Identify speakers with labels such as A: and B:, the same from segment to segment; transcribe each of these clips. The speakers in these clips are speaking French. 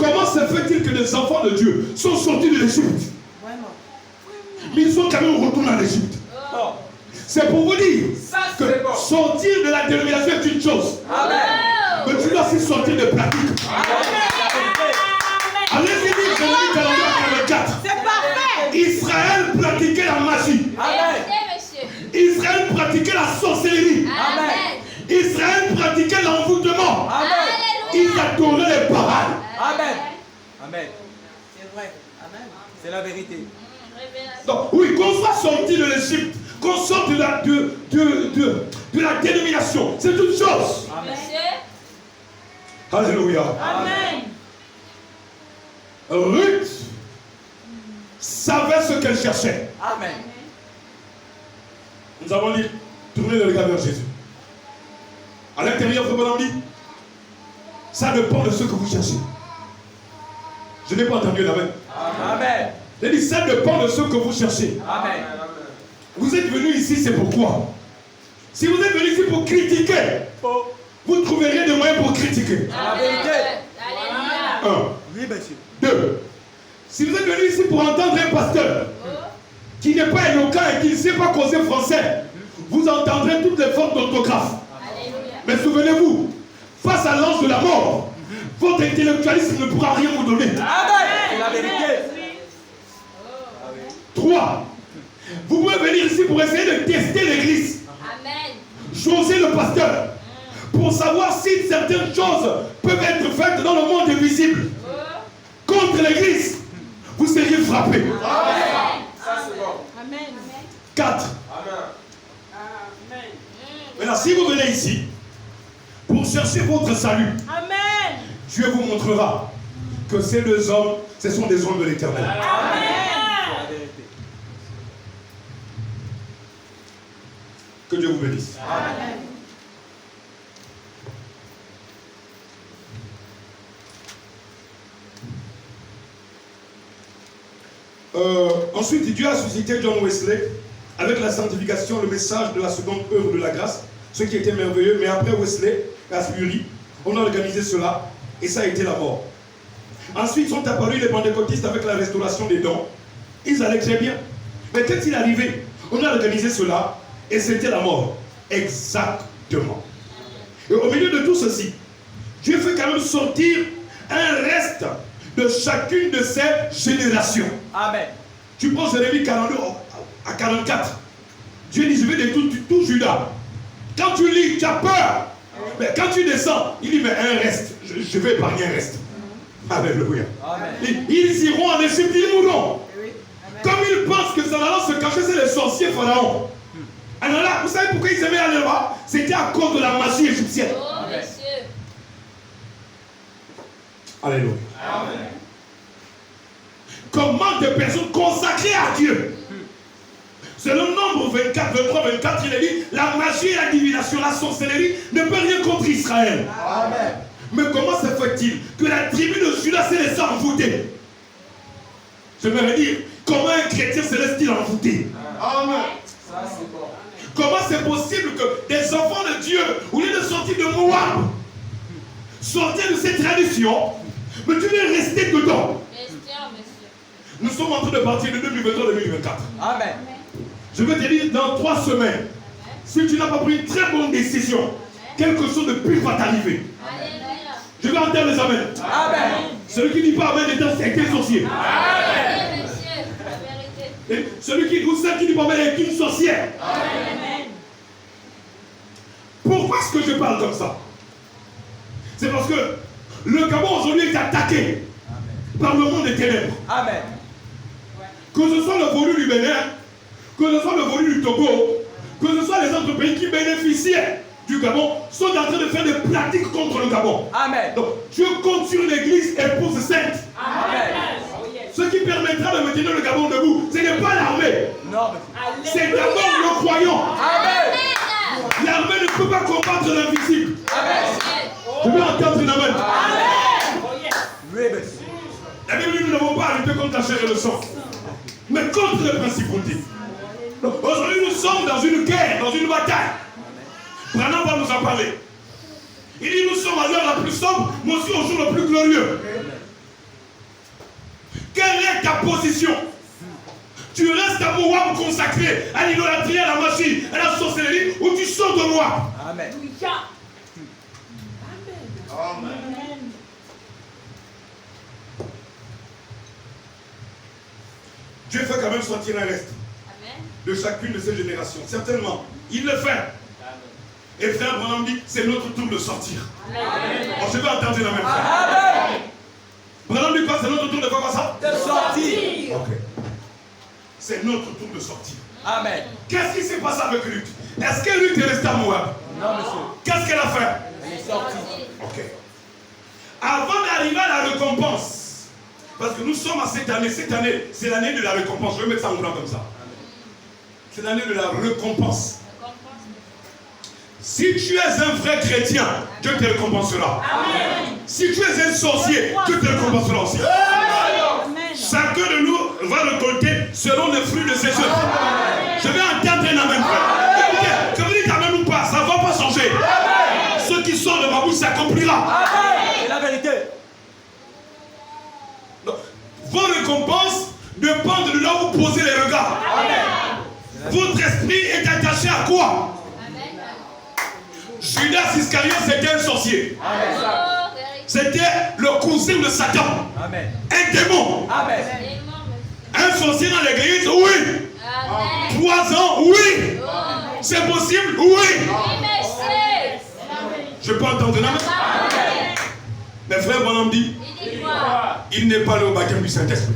A: comment se fait-il que les enfants de Dieu sont sortis de l'Égypte? Mais ils sont quand même retournés en Égypte. C'est pour vous dire que sortir de la dénomination est une chose. Mais tu dois aussi sortir de pratique. Allez-y dire, Jérémie 44.
B: C'est parfait.
A: Israël pratiquait la magie. Israël pratiquait la sorcellerie. Israël pratiquait l'envoûtement. Ils adoraient les Baals.
C: Amen. Amen. C'est vrai. Amen. C'est la vérité.
A: Donc, oui, qu'on soit sorti de l'Égypte, qu'on sorte de la dénomination, c'est une chose.
C: Amen.
A: Alléluia.
B: Amen.
A: Ruth savait ce qu'elle cherchait.
C: Amen.
A: Nous avons dit, tournez le regard vers Jésus. À l'intérieur, frère Bonhomme dit, ça dépend de ce que vous cherchez. Je n'ai pas entendu l'amen.
C: Amen.
A: J'ai dit, ça dépend de ce que vous cherchez.
C: Amen.
A: Vous êtes venu ici, c'est pourquoi. Si vous êtes venu ici pour critiquer, vous ne trouverez rien de moyen pour critiquer.
C: La vérité.
A: Un.
C: Oui, monsieur.
A: Deux. Si vous êtes venu ici pour entendre un pasteur qui n'est pas éloquent et qui ne sait pas causer français, vous entendrez toutes les formes d'orthographe. Mais souvenez-vous, face à l'ange de la mort, votre intellectualisme ne pourra rien vous donner.
C: Amen. C'est la vérité.
A: 3. Vous pouvez venir ici pour essayer de tester l'église. Choisir le pasteur. Pour savoir si certaines choses peuvent être faites dans le monde invisible. Contre l'église, vous seriez frappé.
C: Amen. Ça c'est bon.
B: Amen.
A: 4.
B: Amen.
A: Maintenant, si vous venez ici pour chercher votre salut,
B: Amen.
A: Dieu vous montrera que ces deux hommes, ce sont des hommes de l'Éternel.
B: Amen.
A: Que Dieu vous bénisse.
B: Amen.
A: Ensuite, Dieu a suscité John Wesley avec la sanctification, le message de la seconde œuvre de la grâce, ce qui était merveilleux. Mais après Wesley, Asbury, on a organisé cela et ça a été la mort. Ensuite sont apparus les pentecôtistes avec la restauration des dons. Ils allaient très bien. Mais quand il est arrivé, on a organisé cela et c'était la mort. Exactement. Et au milieu de tout ceci, Dieu fait quand même sortir un reste de chacune de ces générations.
C: Amen.
A: Tu prends Jérémie 42 à 44. Dieu dit, je vais détruire tout Judas. Quand tu lis, tu as peur. Mais quand tu descends, il dit, mais un reste. Je vais épargner un reste. Alléluia.
C: Amen.
A: Ils iront en Égypte, ils mourront. Comme ils pensent que ça allant se cacher, c'est les sorciers pharaons. Alors là, vous savez pourquoi ils aimaient aller là-bas? C'était à cause de la magie égyptienne. Alléluia.
C: Amen.
A: Comment des personnes consacrées à Dieu. C'est le nombre 24, 23, 24, il a dit, la magie et la divination, la sorcellerie ne peut rien contre Israël.
C: Amen.
A: Mais comment se fait-il que la tribu de Judas s'est laissée envoûter? Je me dire, comment un chrétien se laisse-t-il envoûter?
C: Amen. Ça c'est bon.
A: Comment c'est possible que des enfants de Dieu, au lieu de sortir de Moab, sortir de ces traditions, mais tu veux rester dedans? Nous sommes en train de partir de 2023-2024.
C: Amen.
A: Je veux te dire, dans 3 semaines, si tu n'as pas pris une très bonne décision, quelque chose de pire va t'arriver. Je vais entendre les amens.
C: Amen.
A: Celui qui dit pas amen est un sorcier.
C: Amen.
A: Et celui qui, ou celle qui dit pas amen est une sorcière.
B: Amen.
A: Pourquoi est-ce que je parle comme ça? C'est parce que le Gabon aujourd'hui est attaqué par le monde des ténèbres.
C: Amen.
A: Que ce soit le volume du Bénin, que ce soit le volume du Togo, que ce soit les autres pays qui bénéficiaient du Gabon, sont en train de faire des pratiques contre le Gabon.
C: Amen.
A: Donc, Dieu compte sur l'église épouse sainte.
C: Amen.
A: Ce qui permettra de maintenir le Gabon debout, ce n'est pas l'armée.
C: Non.
A: C'est d'abord le croyant.
C: Amen.
A: L'armée ne peut pas combattre l'invisible.
C: Amen.
A: Je vais entendre une amen.
C: Oui, monsieur.
A: La Bible dit, nous n'avons pas à lutter contre la chair et le sang, mais contre les principautés. Aujourd'hui, nous sommes dans une guerre, dans une bataille. Branham va nous en parler. Il dit, nous sommes à l'heure la plus sombre, mais aussi au jour le plus glorieux. position. Tu restes à Moab consacré à l'idolâtrie, à la magie, à la sorcellerie, ou tu sors de moi.
C: Amen.
B: Amen.
A: Dieu fait quand même sortir un reste de chacune de ces générations. Certainement, il le fait. Et frère Branham dit, c'est notre tour de sortir. Bon, je vais entendre la même chose. Branham dit quoi? C'est notre tour de faire quoi ça?
C: De sortir.
A: Ok. C'est notre tour de sortir.
C: Amen.
A: Qu'est-ce qui s'est passé avec Ruth? Est-ce que Ruth est restée à Moab?
C: Non, monsieur.
A: Qu'est-ce qu'elle a fait?
C: Elle est sortie.
A: Ok. Avant d'arriver à la récompense, parce que nous sommes à cette année, c'est l'année de la récompense. Je vais mettre ça en blanc comme ça. C'est l'année de la récompense. Si tu es un vrai chrétien, Dieu te récompensera.
B: Amen.
A: Si tu es un sorcier, Dieu te récompensera aussi.
B: Amen.
A: Chacun de nous va récolter selon les fruits de ses œuvres. Je vais entendre un amen, frère. Écoutez, que vous dites amen ou pas, ça ne va pas changer. Ce qui sort de ma bouche s'accomplira.
C: C'est la vérité.
A: Donc, vos récompenses dépendent de là où vous posez les regards. Votre esprit est attaché à quoi? Judas Iscariote, c'était un sorcier. C'était le cousin de Satan.
C: Amen.
A: Un démon.
C: Amen.
A: Un sorcier dans l'église, oui. 3 ans, oui. C'est possible, oui. Je peux entendre là. Mais frère Bonhomme dit, il n'est pas allé au baptême du Saint-Esprit.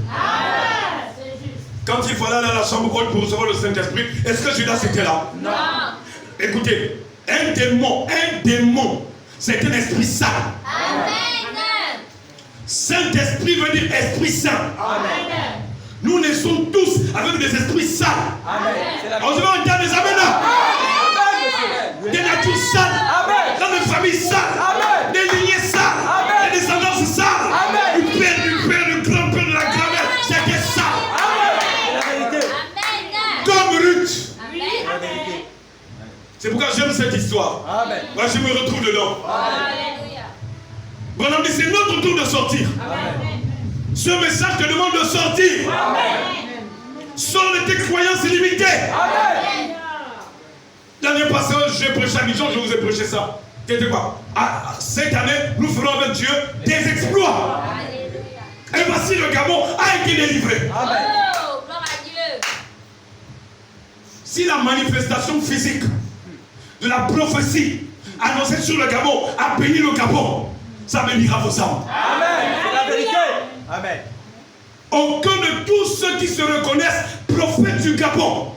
A: Quand il fallait aller à la chambre haute pour recevoir le Saint-Esprit, est-ce que Judas était là?
B: Non.
A: Écoutez, un démon, c'est un esprit saint. Saint-Esprit veut dire esprit saint.
B: Amen.
A: Nous naissons tous avec des esprits saints.
C: Amen.
A: On se va entendre des amens là. Des natures saines, dans des familles saines, des lignées saines, des descendances saines, du père, du grand-père, de la grand-mère, c'était ça.
C: C'est la vérité.
A: Comme Ruth.
C: C'est la vérité.
A: C'est pourquoi j'aime cette histoire.
C: Amen.
A: Moi je me retrouve dedans.
B: Alléluia.
A: Bonhomme dit, c'est notre tour de sortir.
B: Amen.
A: Ce message te demande de sortir. Sors de tes croyances illimitées.
C: Amen.
A: L'année passée, j'ai prêché à Dijon, je vous ai prêché ça. C'était quoi? Cette année, nous ferons avec Dieu des exploits.
B: Alléluia.
A: Et voici le Gabon a été délivré.
C: Amen.
B: Oh, gloire à Dieu.
A: Si la manifestation physique de la prophétie annoncée sur le Gabon a béni le Gabon, ça bénira vos âmes.
C: Amen. C'est la vérité. Amen.
A: Aucun de tous ceux qui se reconnaissent prophètes du Gabon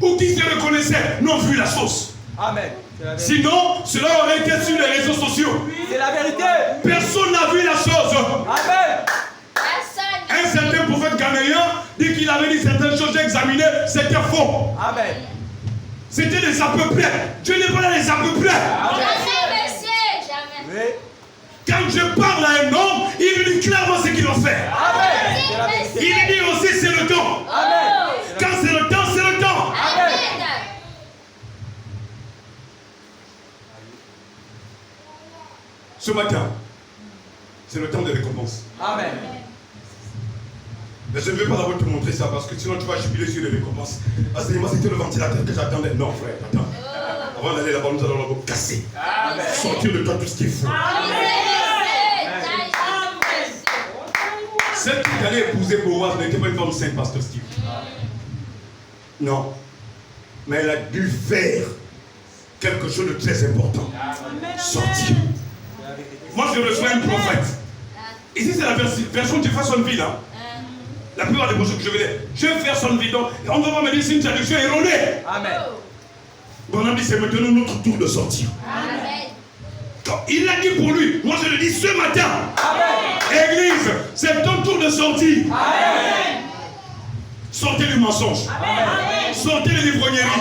A: ou qui se reconnaissaient n'ont vu la chose.
C: Amen. C'est la vérité.
A: Sinon, cela aurait été sur les réseaux sociaux.
C: C'est la vérité.
A: Personne n'a vu la chose.
C: Amen.
A: Un certain prophète ghanéen dit qu'il avait dit certaines choses, j'ai examiné, c'était faux.
C: Amen.
A: C'était des à peu près. Dieu n'est pas là des à peu près.
B: Jamais, monsieur. Jamais.
C: Oui.
A: Quand je parle à un homme, il lui dit clairement ce qu'il va faire.
C: Amen. C'est la vérité.
A: Il lui dit aussi c'est le temps.
C: Amen.
A: Quand c'est le temps, c'est le temps.
B: Amen.
A: Ce matin, c'est le temps de récompense.
C: Amen.
A: Mais je ne vais pas d'abord te montrer ça parce que sinon tu vas jubiler sur les récompenses. Parce que moi c'était le ventilateur que j'attendais. Non frère, attends. Avant d'aller là-bas, nous allons d'abord casser.
C: Amen.
A: Sortir de toi tout ce qui est faux. Celle qui allait épouser Boaz n'était pas une femme sainte, pasteur Steve. Non. Mais elle a dû faire quelque chose de très important. Sortir. Moi je reçois un prophète. Ici c'est la version de Jeffersonville. Hein. La plupart des projets que je vais dire, Jeffersonville. Donc, on va me dire c'est une traduction erronée.
C: Amen.
A: Bon, on a dit c'est maintenant notre tour de sortir.
B: Amen.
A: Donc, il l'a dit pour lui. Moi je le dis ce matin.
C: Amen.
A: Église, c'est ton tour de sortir.
C: Amen.
A: Sortez du mensonge.
B: Amen.
A: Sortez de l'ivrognerie.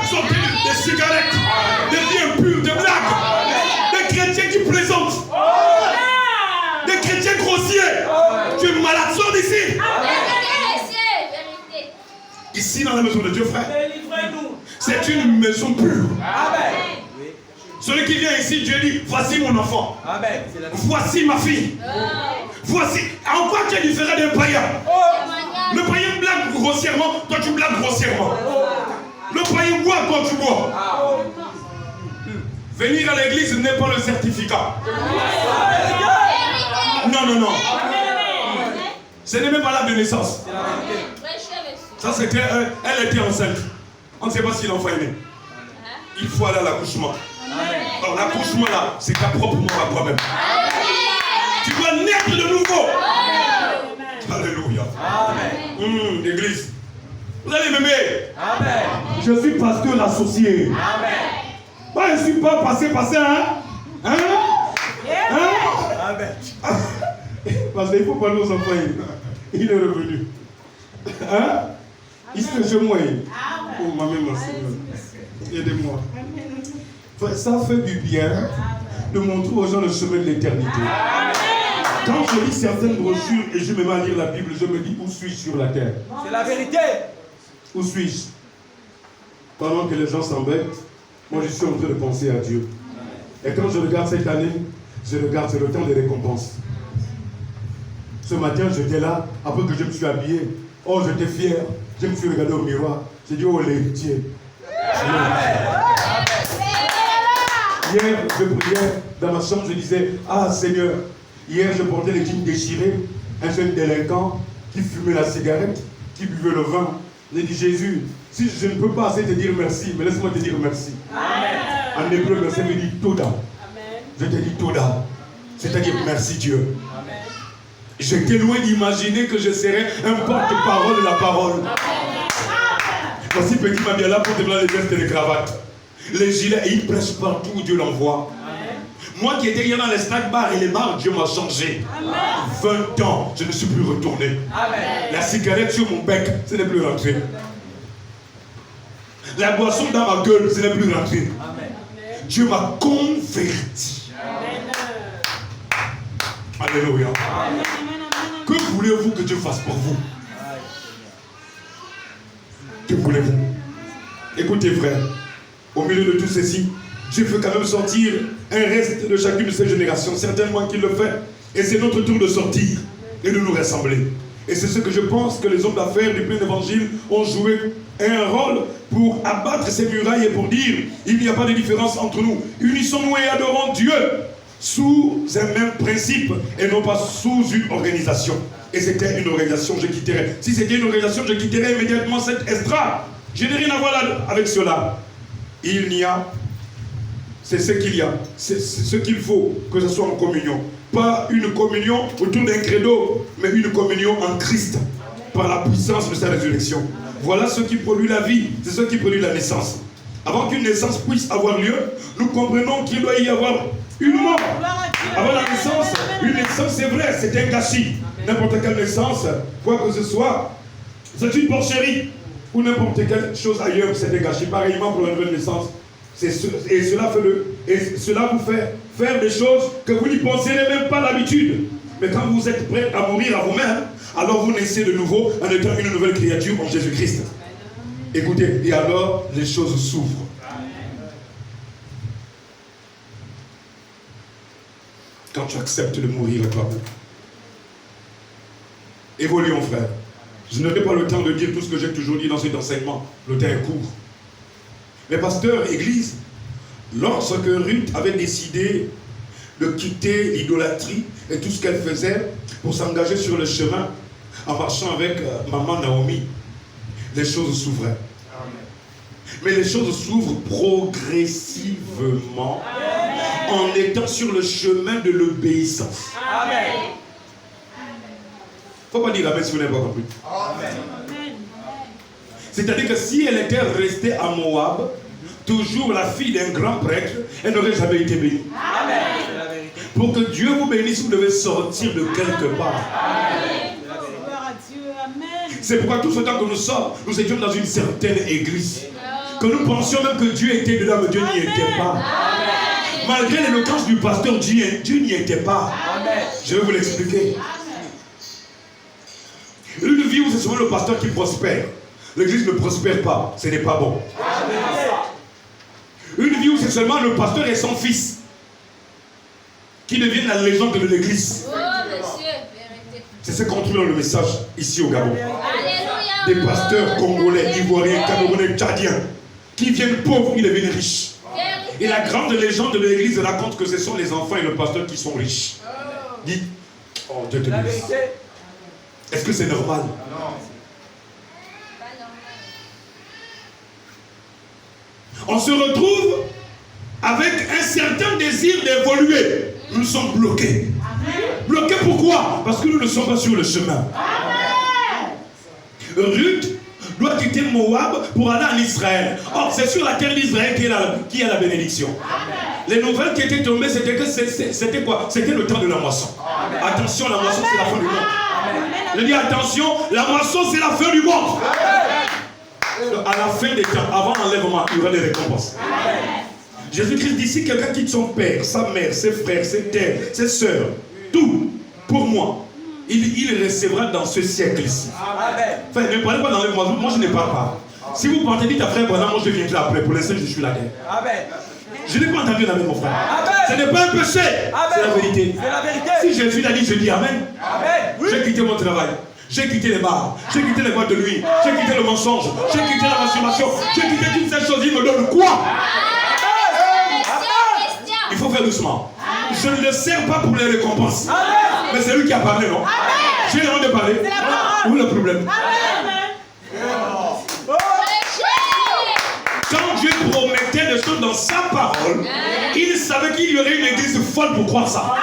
A: Sortez des cigarettes, des vies impures, des blagues, des chrétiens qui plaisantent, des chrétiens grossiers. Tu es malade, sors d'ici. Ici dans la maison de Dieu, frère,
B: Délivrez-nous.
A: c'est une maison pure.
C: Amen. Oui.
A: Celui qui vient ici, Dieu dit, voici mon enfant,
C: Amen. C'est la vérité.
A: voici ma fille, voici. En quoi tu es différent d'un païen? Le païen blague grossièrement, toi tu blagues grossièrement. Le païen boit, toi tu bois. Venir à l'église n'est pas le certificat. Non, non, non. Ce n'est même pas l'acte de naissance. Ça c'était, elle était enceinte. On ne sait pas si l'enfant est né. Il faut aller à l'accouchement. Alors l'accouchement là, c'est ta propre mort à toi-même. Tu dois naître de nouveau. Alléluia. Amen. L'église. Vous allez m'aimer. Amen. Je suis pasteur associé. Amen. Moi, je ne suis pas passé, hein? Hein? Amen. Parce qu'il faut parler aux enfants. Il est revenu. Hein? Il se chez moi. Oh, ma mère, Seigneur. Aidez-moi. Ça fait du bien de montrer aux gens le chemin de l'éternité. Quand je lis certaines brochures et je me mets à lire la Bible, je me dis où suis-je sur la terre?
C: C'est la vérité.
A: Où suis-je? Pendant que les gens s'embêtent, moi je suis en train de penser à Dieu. Et quand je regarde cette année, je regarde, c'est le temps des récompenses. Ce matin, j'étais là, après que je me suis habillé. Oh, j'étais fier. Je me suis regardé au miroir. J'ai dit, oh, l'héritier. Hier, je priais dans ma chambre, je disais, ah Seigneur, hier je portais les jeans déchirés, un jeune délinquant qui fumait la cigarette, qui buvait le vin. J'ai dit, Jésus, si je ne peux pas assez te dire merci, mais laisse-moi te dire merci. Amen. En hébreu, merci veut dire Toda. Amen. Je te dis Toda, c'est-à-dire merci Dieu. Amen. J'étais loin d'imaginer que je serais un porte-parole de la parole. Amen. Voici petit Mabiala pour te donner les vestes et les cravates. Les gilets, et il prêche partout où Dieu l'envoie. Moi qui étais hier dans les snack bars et les bars, Dieu m'a changé. Amen. 20 ans, je ne suis plus retourné. Amen. La cigarette sur mon bec, ce n'est plus rentré. La boisson dans ma gueule, ce n'est plus rentré. Amen. Dieu m'a converti. Amen. Alléluia. Amen. Que voulez-vous que Dieu fasse pour vous? Que voulez-vous? Écoutez frère, au milieu de tout ceci, Dieu peut quand même sortir un reste de chacune de ces générations, certainement qu'il le fait. Et c'est notre tour de sortir et de nous rassembler. Et c'est ce que je pense que les hommes d'affaires du plein évangile ont joué un rôle pour abattre ces murailles et pour dire il n'y a pas de différence entre nous. Unissons-nous et adorons Dieu sous un même principe et non pas sous une organisation. Et c'était une organisation, je quitterais. Si c'était une organisation, je quitterais immédiatement cette estrade. Je n'ai rien à voir là avec cela. Il n'y a, c'est ce qu'il y a, c'est ce qu'il faut que ce soit en communion. Pas une communion autour d'un credo, mais une communion en Christ, par la puissance de sa résurrection. Voilà ce qui produit la vie, c'est ce qui produit la naissance. Avant qu'une naissance puisse avoir lieu, nous comprenons qu'il doit y avoir une mort. Avant la naissance, une naissance c'est vrai, c'est un gâchis. N'importe quelle naissance, quoi que ce soit, c'est une porcherie. Ou n'importe quelle chose ailleurs, c'est un gâchis. Pareillement pour la nouvelle naissance. Et cela vous fait faire des choses que vous n'y penserez même pas d'habitude. Mais quand vous êtes prêt à mourir à vous-même, alors vous naissez de nouveau en étant une nouvelle créature en Jésus-Christ. Écoutez, et alors les choses s'ouvrent. Quand tu acceptes de mourir à toi-même. Évoluons, frère. Je n'aurai pas le temps de dire tout ce que j'ai toujours dit dans cet enseignement. Le temps est court. Mais pasteur, église, lorsque Ruth avait décidé de quitter l'idolâtrie et tout ce qu'elle faisait pour s'engager sur le chemin en marchant avec maman Naomi, les choses s'ouvraient. Mais les choses s'ouvrent progressivement en étant sur le chemin de l'obéissance. Amen. Il ne faut pas dire amen si vous n'avez pas compris. C'est-à-dire que si elle était restée à Moab, toujours la fille d'un grand prêtre, elle n'aurait jamais été bénie. Amen. Pour que Dieu vous bénisse, vous devez sortir de quelque part. Amen. C'est pourquoi tout ce temps que nous sommes, nous étions dans une certaine église. Que nous pensions même que Dieu était dedans, mais Dieu n'y était pas. Amen. Malgré l'éloquence du pasteur, Dieu n'y était pas. Amen. Je vais vous l'expliquer. Une vie où c'est souvent le pasteur qui prospère. L'église ne prospère pas, ce n'est pas bon. Une vie où c'est seulement le pasteur et son fils qui deviennent la légende de l'église. C'est ce qu'on trouve dans le message ici au Gabon.
B: Alléluia.
A: Des pasteurs congolais, ivoiriens, camerounais, tchadiens, qui viennent pauvres, ils deviennent riches. Et la grande légende de l'église raconte que ce sont les enfants et le pasteur qui sont riches. Dites, oh Dieu te bénisse. Est-ce que c'est normal?
C: Non.
A: On se retrouve avec un certain désir d'évoluer. Nous sommes bloqués. Bloqués pourquoi? Parce que nous ne sommes pas sur le chemin. Ruth doit quitter Moab pour aller en Israël. Or, c'est sur la terre d'Israël qu'il y a la bénédiction. Les nouvelles qui étaient tombées, c'était que c'était quoi? C'était le temps de la moisson. Attention, la moisson, c'est la fin du monde. Je dis attention, la moisson, c'est la fin du monde. À la fin des temps, avant l'enlèvement, il y aura des récompenses. Jésus-Christ dit, si quelqu'un quitte son père, sa mère, ses frères, ses terres, ses soeurs, tout, pour moi, il recevra dans ce siècle-ci. Enfin, ne parlez pas d'enlèvement, moi je ne parle pas. Si vous partez, dites à frère Branham, moi je viendrai après, pour l'instant je suis là. Je n'ai pas entendu avec mon frère. Ce n'est pas un péché, c'est la vérité. Si Jésus l'a dit, je dis Amen. J'ai quitté mon travail. J'ai quitté les bars, j'ai quitté les boîtes de nuit, j'ai quitté le mensonge, j'ai quitté la masturbation, j'ai quitté toutes ces choses. Il me donne quoi? Il faut faire doucement. Je ne le sers pas pour les récompenses. Mais c'est lui qui a parlé, non? J'ai le droit de parler. Où est le problème? Quand Dieu promettait des choses dans sa parole, il savait qu'il y aurait une église folle pour croire ça.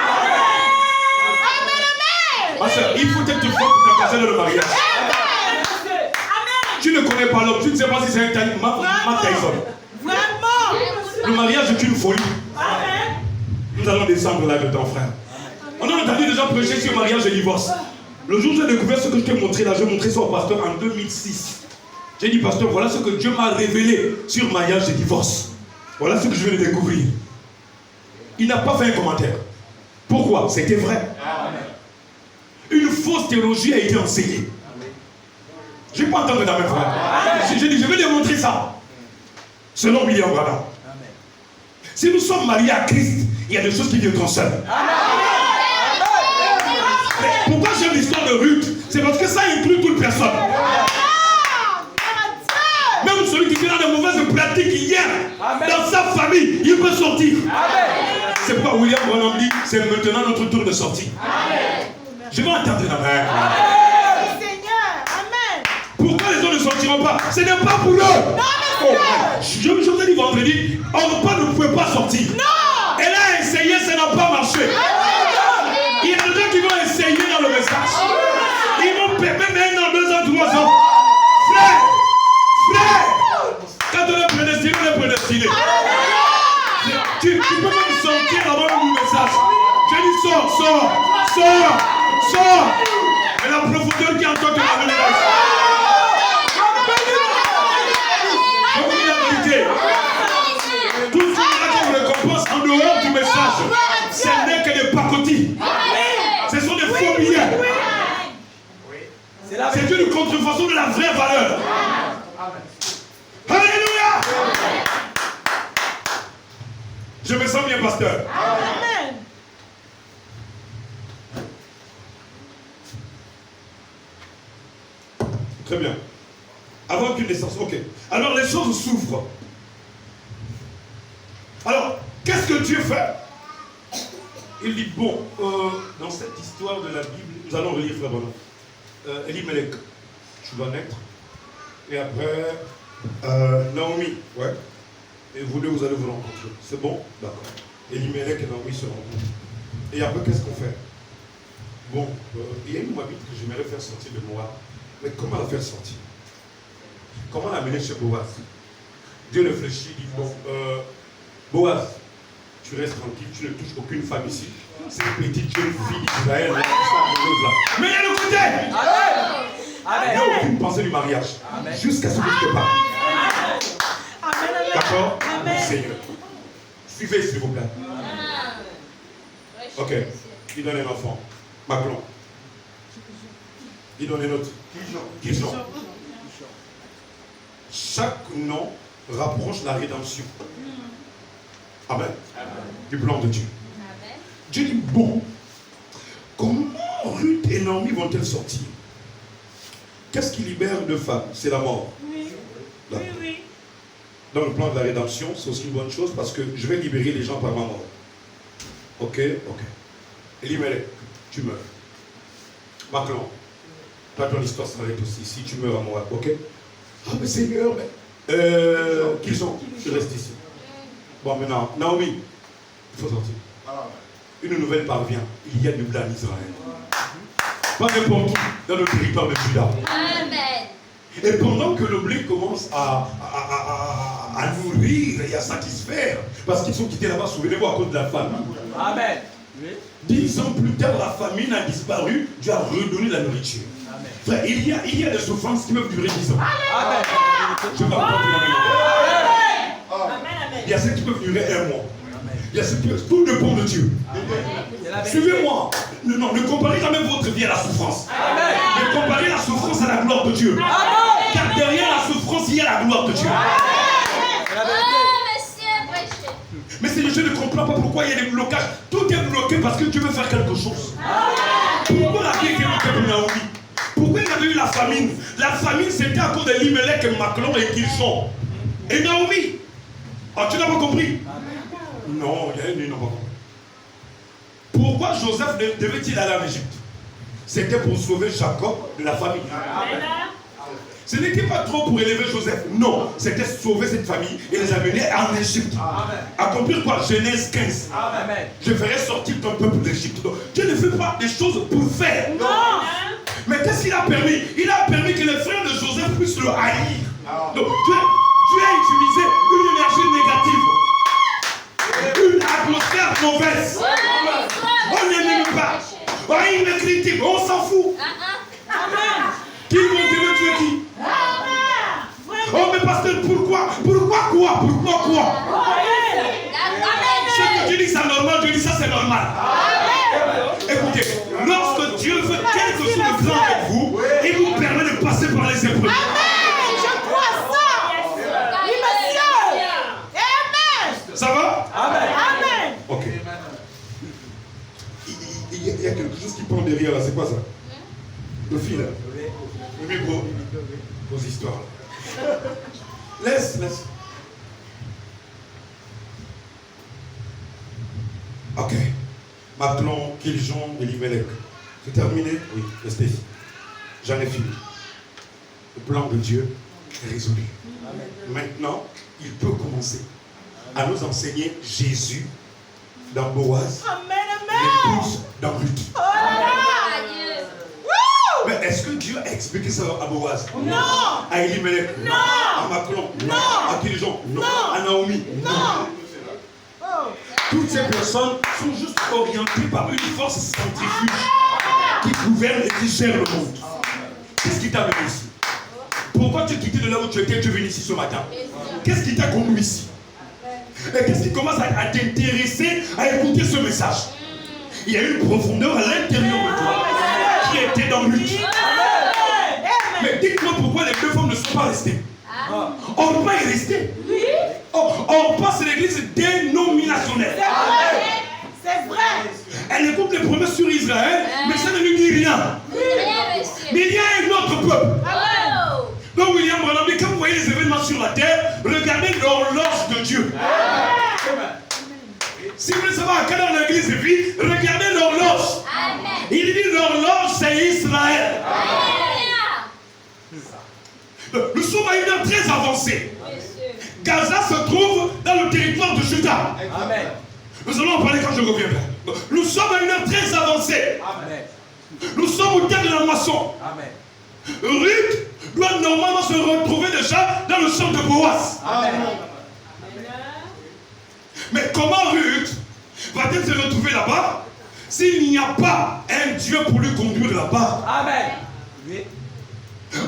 A: Ma soeur, il faut être folle pour t'engager dans le mariage. Tu ne connais pas l'homme, tu ne sais pas si c'est un Matt Tyson. Le mariage est une folie. Nous allons descendre là dedans, frère. On a entendu des gens prêcher sur mariage et divorce. Le jour où j'ai découvert ce que je t'ai montré là, j'ai montré ça au pasteur en 2006. J'ai dit, pasteur, voilà ce que Dieu m'a révélé sur mariage et divorce. Voilà ce que je viens de découvrir. Il n'a pas fait un commentaire. Pourquoi? C'était vrai. Une fausse théologie a été enseignée. Je n'ai pas entendu dans mes frères. J'ai dit, je vais démontrer ça. Selon William Branham. Si nous sommes mariés à Christ, il y a des choses qui viendront seules. Pourquoi j'aime l'histoire de Ruth? C'est parce que ça inclut toute personne. Même celui qui est dans de mauvaises pratiques hier, dans sa famille, il peut sortir. C'est pourquoi William Branham dit, c'est maintenant notre tour de sortie. Je vais entendre la main. Pourquoi les autres ne sortiront pas? Ce n'est pas pour eux. Je vous ai dit vendredi, Orpa ne pouvait pas sortir. Elle a essayé, ça n'a pas marché. Il y a des gens qui vont essayer dans le message. Ils vont même 1 an, 2 ans, 3 ans. Frère, quand on est prédestiné, on est prédestiné. Tu peux même sortir avant le message. Je dis sors. Et la profondeur qui est en toi te ramène là. Je vous dis la vérité. Tout ce qu'on récompense en dehors du message, ce n'est que des pacotis. Ce sont des faux billets. C'est une contrefaçon de la vraie valeur. Alléluia. Je me sens bien, pasteur.
D: Amen.
A: Très bien. Avant qu'une naissance. Ok. Alors les choses s'ouvrent. Alors, qu'est-ce que Dieu fait? Il dit, bon, dans cette histoire de la Bible, nous allons relire frère Bonhomme. Elimelech, tu vas naître. Et après, Naomi, ouais. Et vous deux, vous allez vous rencontrer. C'est bon? D'accord. Elimelech et Naomi se rencontrent. Et après, qu'est-ce qu'on fait? Bon, il y a une Moabite que j'aimerais faire sortir de Moab. Mais comment la faire sortir? Comment l'amener chez Boaz? Dieu réfléchit, dit, bon, Boaz, tu restes tranquille, tu ne touches aucune femme ici. C'est une petite jeune fille d'Israël. Mais il y a le côté! Il n'y a aucune pensée du mariage. Jusqu'à ce que je te parle. D'accord? Seigneur. Suivez, s'il vous plaît. Ok. Il donne un enfant. Macron. Il donne un autre. Guijon. Chaque nom rapproche la rédemption. Amen. Du plan de Dieu. Dieu dit, bon, comment Ruth et Naomi vont-elles sortir? Qu'est-ce qui libère une femme? C'est la mort.
D: Oui.
A: D'accord.
D: Oui, oui.
A: Dans le plan de la rédemption, c'est aussi une bonne chose parce que je vais libérer les gens par ma mort. Ok, ok. Elimelech, tu meurs. Maclon, toi ton histoire s'arrête aussi. Si tu meurs à Moab, ok? Ah mais Seigneur, mais... qui sont? Je reste ici. Bon maintenant, Naomi, il faut sortir. Une nouvelle parvient. Il y a du blé en Israël. Pas n'importe où, dans le territoire de Juda.
B: Amen.
A: Et pendant que le blé commence à nourrir et à satisfaire, parce qu'ils sont quittés là-bas, souvenez-vous, à cause de la famine.
C: Amen. Oui.
A: 10 ans plus tard, la famine a disparu, Dieu a redonné la nourriture.
C: Amen.
A: Frère, il y a des souffrances qui peuvent durer 10 ans.
C: Amen.
A: Je ne vais pas continuer.
D: Amen.
A: Il y a ceux qui peuvent durer 1 mois. Il y a ceux qui... Tout dépend de Dieu. Suivez-moi. Non, ne comparez jamais votre vie à la souffrance.
C: Amen.
A: Ne comparez la souffrance à la gloire de Dieu.
C: Amen.
A: Car derrière la souffrance, il y a la gloire de Dieu.
C: C'est la vérité.
B: Oh, monsieur, prêchez.
A: Mais c'est je ne comprends pas pourquoi il y a des blocages. Tout est bloqué parce que Dieu veut faire quelque chose. Pourquoi la vie était bloquée pour Naomi? Pourquoi il y avait eu la famine? La famine, c'était à cause de Elimelech et Maclon et Kilson. Et Naomi. Ah, tu n'as pas compris? Non, il n'a pas compris. Pourquoi Joseph devait-il aller en Égypte? C'était pour sauver Jacob de la famine. Ce n'était pas trop pour élever Joseph. Non, c'était sauver cette famille et les amener en Égypte. Accomplir quoi? Genèse 15.
C: Amen.
A: Je ferai sortir ton peuple d'Égypte. Dieu ne fait pas des choses pour faire.
D: Non.
A: Mais qu'est-ce qu'il a permis? Il a permis que les frères de Joseph puissent le haïr. Donc Dieu a utilisé une énergie négative. Une atmosphère mauvaise. On ne l'aime pas. Oh, il me critique. On s'en fout.
D: Amen.
A: Qui vont te tuer qui? Oh mais pasteur, pourquoi? Pourquoi quoi? Pourquoi quoi? Ce que tu dis c'est normal, je dis ça c'est normal. Écoutez, lorsque Dieu veut quelque chose de grand avec vous, il vous permet de passer par les épreuves.
D: Je crois ça. Oui, monsieur. Amen.
A: Ça va?
C: Amen.
D: Amen.
A: Ok. Il y a quelque chose qui pend derrière là, c'est quoi ça? Le fil là. Le micro. Vos histoires. Laisse. Ok. Maclon, Kiljon, Elimelech. C'est terminé? Oui, restez ici. J'en ai fini. Le plan de Dieu est résolu. Maintenant, il peut commencer à nous enseigner Jésus dans Boaz,
D: Amen.
A: l'épouse dans Ruth.
B: Adieu.
A: Mais est-ce que Dieu a expliqué ça à Boaz?
D: Non.
A: À Elimelech?
D: Non.
A: À Maclon?
D: Non.
A: À Kiljon?
D: Non.
A: À Naomi?
D: Non.
A: Toutes ces personnes sont juste orientées par une force centrifuge qui gouverne et qui gère le monde. Qu'est-ce qui t'a amené ici? Pourquoi tu es quitté de là où tu étais, tu es venu ici ce matin? Qu'est-ce qui t'a conduit ici? Et qu'est-ce qui commence à t'intéresser à écouter ce message? Il y a une profondeur à l'intérieur de toi qui était dans lui. Mais dites-moi pourquoi les deux femmes ne sont pas restées. Orpa est resté. Orpa, c'est l'église dénominationnelle.
D: C'est vrai.
A: Elle écoute les promesses sur Israël, mais ça ne lui dit rien. Mais il y a un autre peuple. Donc William Branham dit, quand vous voyez les événements sur la terre, regardez l'horloge de Dieu. Si vous voulez savoir à quelle heure l'église vit, regardez l'horloge. Il dit l'horloge c'est Israël. Nous sommes à une heure très avancée. Gaza se trouve dans le territoire de Juda.
C: Amen.
A: Nous allons en parler quand je reviendrai. Nous sommes à une heure très avancée.
C: Amen.
A: Nous sommes au terme de la moisson.
C: Amen.
A: Ruth doit normalement se retrouver déjà dans le champ de Boaz.
C: Amen.
A: Mais comment Ruth va-t-elle se retrouver là-bas s'il n'y a pas un Dieu pour lui conduire là-bas?
C: Amen. Oui.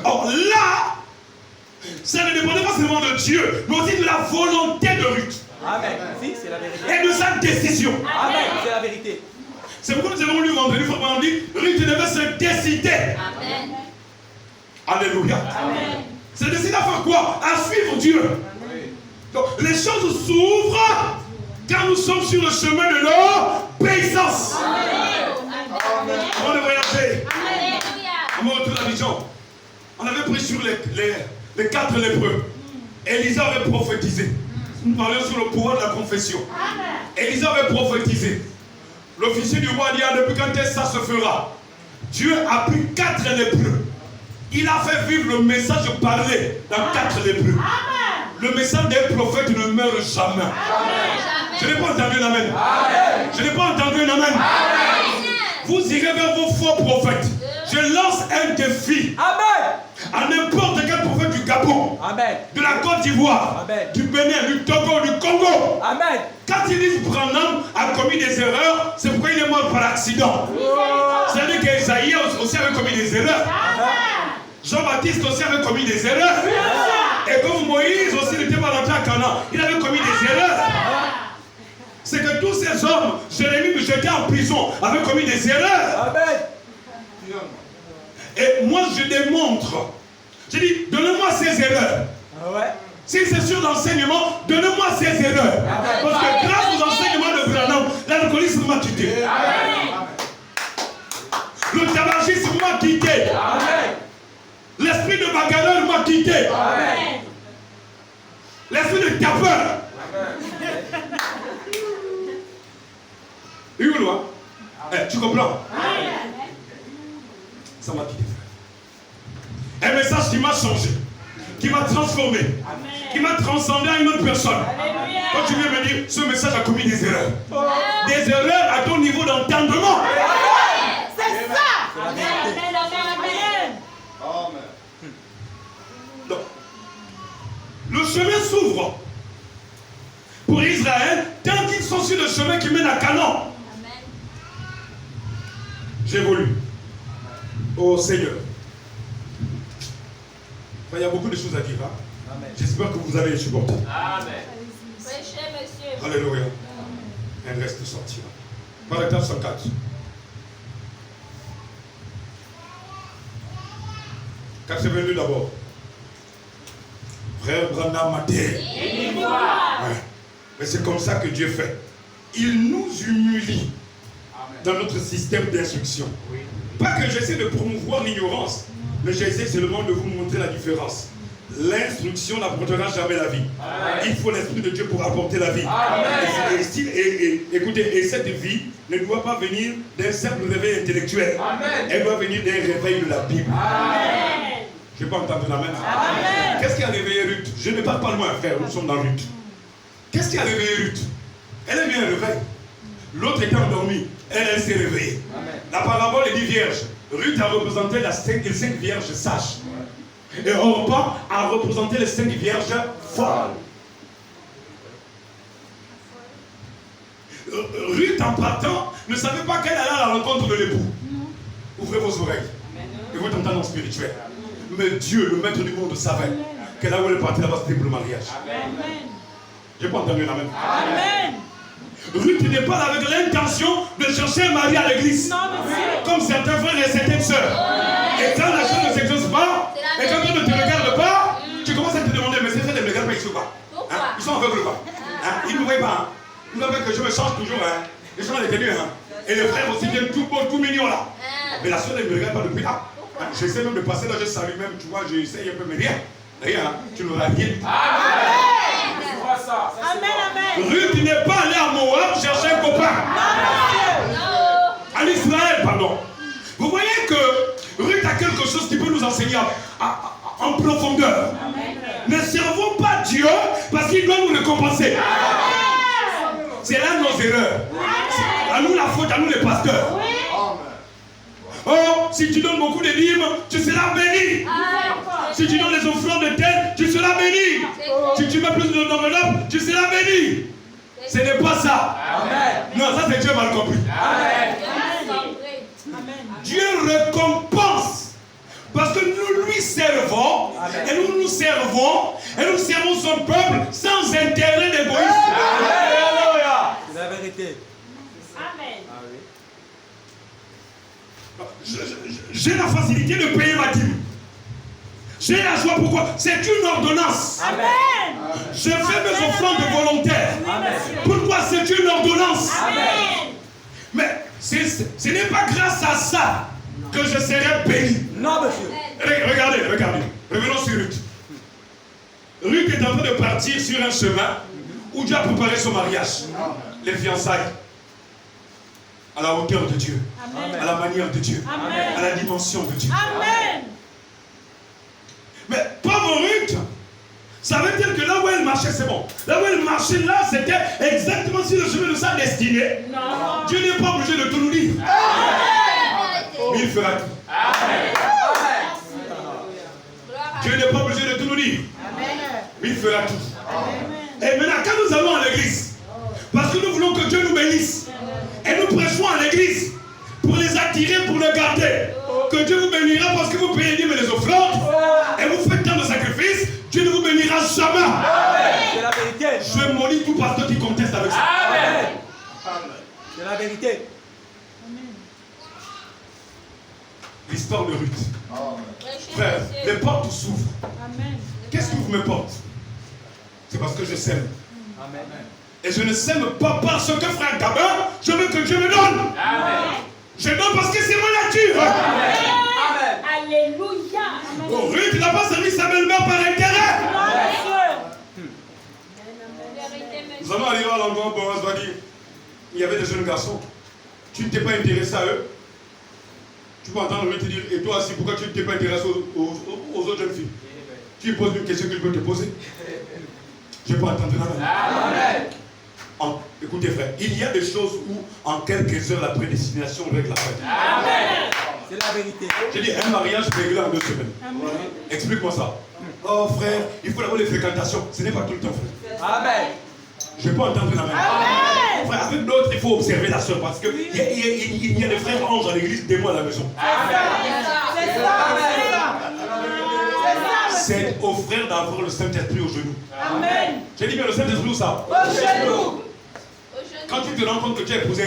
A: Or là, ça ne dépendait pas seulement de Dieu, mais aussi de la volonté de Ruth.
C: Amen. Si, c'est la vérité.
A: Et de sa décision.
C: Amen. C'est la vérité.
A: C'est pourquoi nous avons lu vendredi, on dit, Ruth devait se décider.
B: Amen.
A: Alléluia.
B: Amen.
A: Se décider à faire quoi? À suivre Dieu. Donc les choses s'ouvrent quand nous sommes sur le chemin de l'obéissance.
B: Amen.
A: On va voyager.
B: Amen.
A: pris sur les 4 lépreux. Élisée avait prophétisé. Nous parlions sur le pouvoir de la confession. Élisée avait prophétisé. L'officier du roi dit, depuis quand est-ce que ça se fera? Dieu a pris 4 lépreux. Il a fait vivre le message parlé dans 4 lépreux. Le message des prophètes ne meurt jamais. Je n'ai pas entendu un amen. Je n'ai pas entendu un amen. Vous irez vers vos faux prophètes. Je lance un défi. À n'importe quel prophète du Gabon, de la Côte d'Ivoire, du Bénin, du Togo, du Congo. Quand ils disent Branham a commis des erreurs, c'est pourquoi il est mort par accident. C'est-à-dire qu'Esaïe aussi avait commis des erreurs. Jean-Baptiste aussi avait commis des erreurs. Et comme Moïse aussi n'était pas rentré à Canaan, il avait commis des erreurs. C'est que tous ces hommes, Jérémie, j'étais en prison, avaient commis des erreurs. Et moi je démontre. Je dis, donnez-moi ces erreurs. Si c'est sur l'enseignement, donnez-moi ces erreurs. Parce que grâce aux enseignements de Branham, l'alcoolisme m'a quitté. Le tabagisme m'a quitté. L'esprit de bagarreur m'a quitté. L'esprit de tapeur. Tu comprends? Ça m'a quitté. Un message qui m'a changé, qui m'a transformé, qui m'a transcendé à une autre personne. Quand tu viens me dire, ce message a commis des erreurs. Des erreurs à ton niveau d'entendement.
D: C'est ça.
A: Donc, le chemin s'ouvre pour Israël tant qu'ils sont sur le chemin qui mène à Canaan. J'évolue. Oh Seigneur. Il y a beaucoup de choses à dire. Hein? J'espère que vous allez les supporter.
B: Amen. Prêchez, monsieur.
A: Alléluia. Un reste sortira. Paragraphe 104. Quand c'est venu d'abord, frère Branham m'a dit. Ouais. Mais c'est comme ça que Dieu fait. Il nous humilie dans notre système d'instruction. Pas que j'essaie de promouvoir l'ignorance, mais j'essaie seulement de vous montrer la différence. L'instruction n'apportera jamais la vie. Il faut l'Esprit de Dieu pour apporter la vie. Écoutez, et cette vie ne doit pas venir d'un simple réveil intellectuel. Elle doit venir d'un réveil de la Bible. Je n'ai pas entendu la main. Qu'est-ce qui a réveillé Ruth? Je ne parle pas loin, frère, nous sommes dans Ruth. Qu'est-ce qui a réveillé Ruth? Elle a mis un réveil. L'autre était endormie. Elle s'est réveillée. La parabole est dit vierge. Ruth a représenté les 5 vierges sages. Et Orpa a représenté les 5 vierges folles. Ruth, en partant, ne savait pas qu'elle allait à la rencontre de l'époux. Ouvrez vos oreilles. Et vous entendez en spirituel. Mais Dieu, le maître du monde, savait que là où elle partait là-bas, c'était pour le mariage. Je n'ai pas entendu la même.
D: Amen.
A: Ruth n'est pas avec l'intention de chercher un mari à l'église. Comme certains frères et certaines sœurs. Et quand la chose ne s'exauce pas, et quand on ne te regarde pas, tu commences à te demander, mais ces frères ne me regardent pas ici ou pas? Ils sont aveugles ou pas? Ils ne me voient pas. Vous savez que je me change toujours. Les gens les tenues. Et les frères aussi viennent tout beau, tout mignon là. Mais la sœur ne me regarde pas depuis là. J'essaie même de passer là, je salue même, tu vois, j'essaie un peu, mais rien. Rien, tu n'auras rien.
D: Amen.
A: Ruth n'est pas allée à Moab chercher un copain. En Israël, pardon. Vous voyez que Ruth a quelque chose qui peut nous enseigner en profondeur. Ne servons pas Dieu parce qu'il doit nous récompenser. C'est là nos erreurs. À nous la faute, à nous les pasteurs. Oh, si tu donnes beaucoup de dîmes, tu seras béni. Si tu donnes les offrandes de terre, tu seras béni. Si tu mets plus d'enveloppe, tu seras béni. Ce n'est pas ça. Non, ça c'est Dieu mal compris. Dieu récompense. Parce que nous lui servons, et nous nous servons, et nous servons son peuple sans intérêt d'égoïsme.
C: C'est la vérité.
D: Amen.
A: J'ai la facilité de payer ma dîme. J'ai la joie, pourquoi? C'est une ordonnance.
D: Amen.
A: Je fais mes offrandes volontaires. Pourquoi? C'est une ordonnance.
D: Amen.
A: Mais ce n'est pas grâce à ça que je serai béni.
C: Non, monsieur.
A: Regardez. Revenons sur Ruth. Ruth est en train de partir sur un chemin où Dieu a préparé son mariage, les fiançailles, à la hauteur de Dieu, à la manière de Dieu, à la dimension de Dieu.
D: Amen.
A: Mais pauvre Ruth savait-elle que là où elle marchait, c'est bon. Là où elle marchait, là, c'était exactement sur le chemin de sa destinée.
D: Non.
A: Dieu n'est pas obligé de tout nous dire. Mais il fera tout. Dieu n'est pas obligé de tout nous dire. Mais il fera tout. Et maintenant, quand nous allons à l'église, parce que nous voulons que Dieu nous bénisse, et nous prêchons à l'église pour les attirer, pour les garder, que Dieu vous bénira parce que vous payez les offrandes, et vous faites tant de sacrifices, Dieu ne vous bénira jamais.
C: C'est la vérité.
A: Je maudis tout pasteur qui conteste avec ça.
C: Amen. C'est la vérité.
A: L'histoire de Ruth.
B: Prêchez,
A: Frère,
B: monsieur.
A: les portes s'ouvrent.
D: Amen.
A: Qu'est-ce qui ouvre mes portes? C'est parce que je sème.
C: Amen.
A: Et je ne sème pas parce que frère Gabin, je veux que Dieu me donne.
C: Amen.
A: Je donne parce que c'est ma nature.
C: Amen.
D: Alléluia.
A: Oh, Ruth n'a pas servi sa belle-mère par intérêt.
B: Vérité,
A: Nous
B: monsieur.
A: allons arriver à l'endroit où Boaz va dire, il y avait des jeunes garçons. Tu ne t'es pas intéressé à eux. Tu peux entendre Ruth te dire, et toi aussi, pourquoi tu ne t'es pas intéressé aux autres jeunes filles? Tu lui poses une question que je peux te poser. Je peux entendre la main. Écoutez frère, il y a des choses où en quelques heures la prédestination règle la fête.
C: Amen. C'est la vérité.
A: J'ai dit un mariage réglé en 2 semaines. Explique-moi ça. Oh frère, il faut avoir les fréquentations. Ce n'est pas tout le temps frère.
C: Amen.
A: Je peux entendre la main. Frère, avec d'autres, il faut observer la soeur parce qu'il y a des frères anges à l'église, des mois à la maison.
D: C'est ça.
A: C'est aux frères d'avoir le Saint-Esprit au genou.
D: Amen.
A: J'ai dit bien le Saint-Esprit où ça?
D: Au genou.
B: Au genou.
A: Quand tu te rends compte que tu as épousé